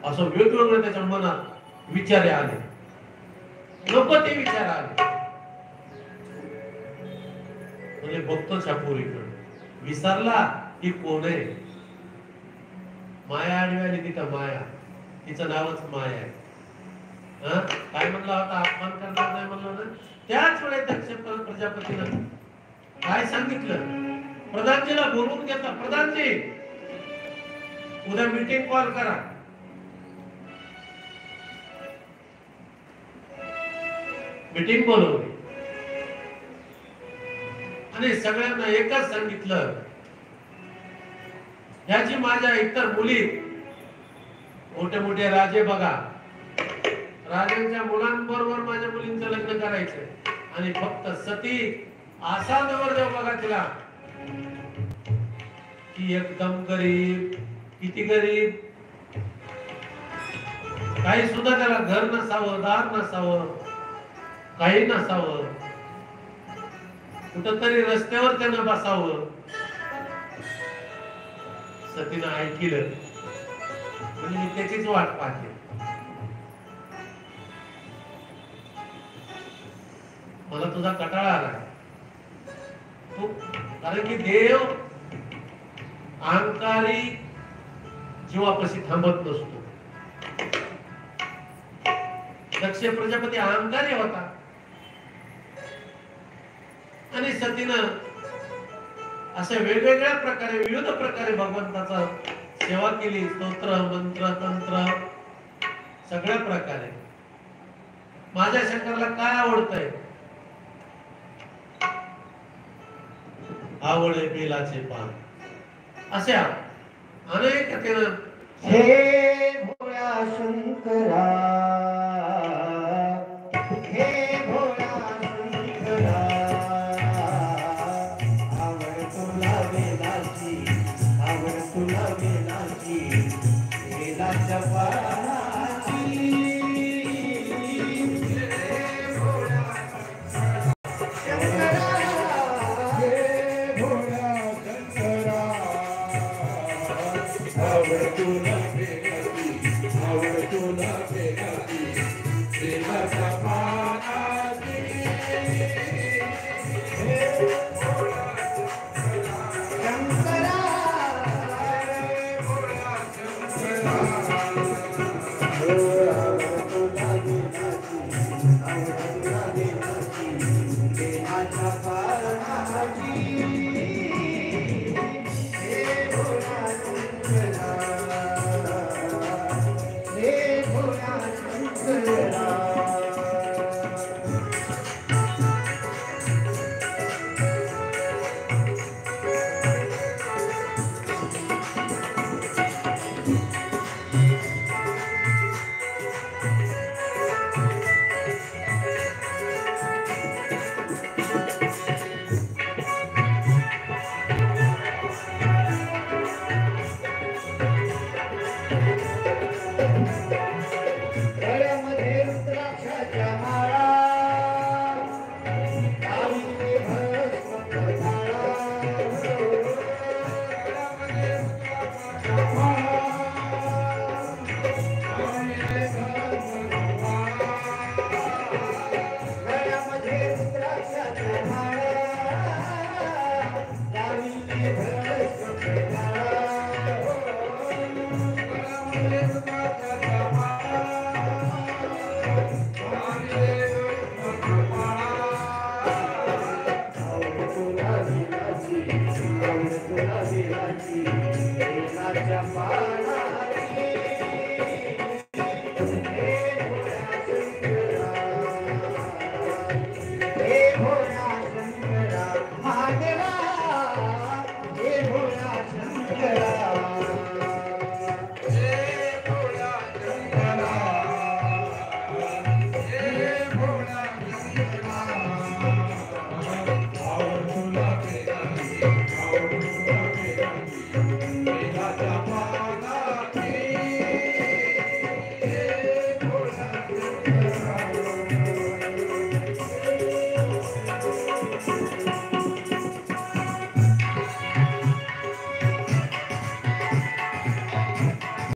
असं वेगवेगळे त्याच्या मनात विचार आले, नको ते विचार आले. म्हणजे बघतो छापुरीकडे, विसरला की कोण आहे. माया आडवी आली तिथं, माया, तिचं नावच माया आहे. काय म्हणला होता, अपमान करणार नाही म्हणलं ना. त्याच वेळेस दक्ष प्रजापतीनं काय सांगितलं, प्रधानजीला बोलवून घेतला. प्रधानजी, उद्या मीटिंग कॉल करा. मीटिंग बोलवली आणि सगळ्यांना एकच सांगितलं, ह्याची माझ्या इतर मुली, मोठे मोठे राजे बघा, राजांच्या मुलांबरोबर माझ्या मुलींचं लग्न करायचंय. आणि फक्त सती असा नवरदेव बघा तिला की एकदम गरीब, किती गरीब, काही सुद्धा त्याला घर नसावं, दार नसावं, काही नसावं, कुठंतरी रस्त्यावर त्यानं बसावं. सतीनं ऐकलं म्हणजे मी त्याचीच वाट पाहते. मला तुझा कटाळा आला तू, कारण की देव अहंकारी जीवापाशी थांबत नसतो. दक्ष प्रजापती अहंकारी होता आणि सतीनं अशा वेगवेगळ्या प्रकारे, विविध प्रकारे भगवंताचा सेवा केली. स्तोत्र, मंत्र, तंत्र, सगळ्या प्रकारे. माझ्या शंकरला काय आवडतंय? आवडे बेलाचे पान. अशा अनेक त्यानं, हे भोळा शंकरा, हे भोळा शंकरा, आवड तुला बेलाची, आवड तुला बेलाची, बेलाच्या पानाची. हे भोळा शंकरा, हे भोळा शंकरा, आवड तुला बेलाची, आवड तुला बेलाची, बेलाच्या पानाची. हे भोळा शंकरा, हे भोळा शंकरा, आवड तुला बेलाची, आवड तुला बेलाची, बेलाच्या पानाची. हे भोळा शंकरा, हे भोळा शंकरा. गळ्यामध्ये रुद्राक्षाच्या माळा, गावीले भस्म काळा. गळ्यामध्ये रुद्राक्षाच्या माळा, गावीले भस्म काळा. गळ्यामध्ये रुद्राक्षाच्या माळा, गावीले भस्म काळा. गळ्यामध्ये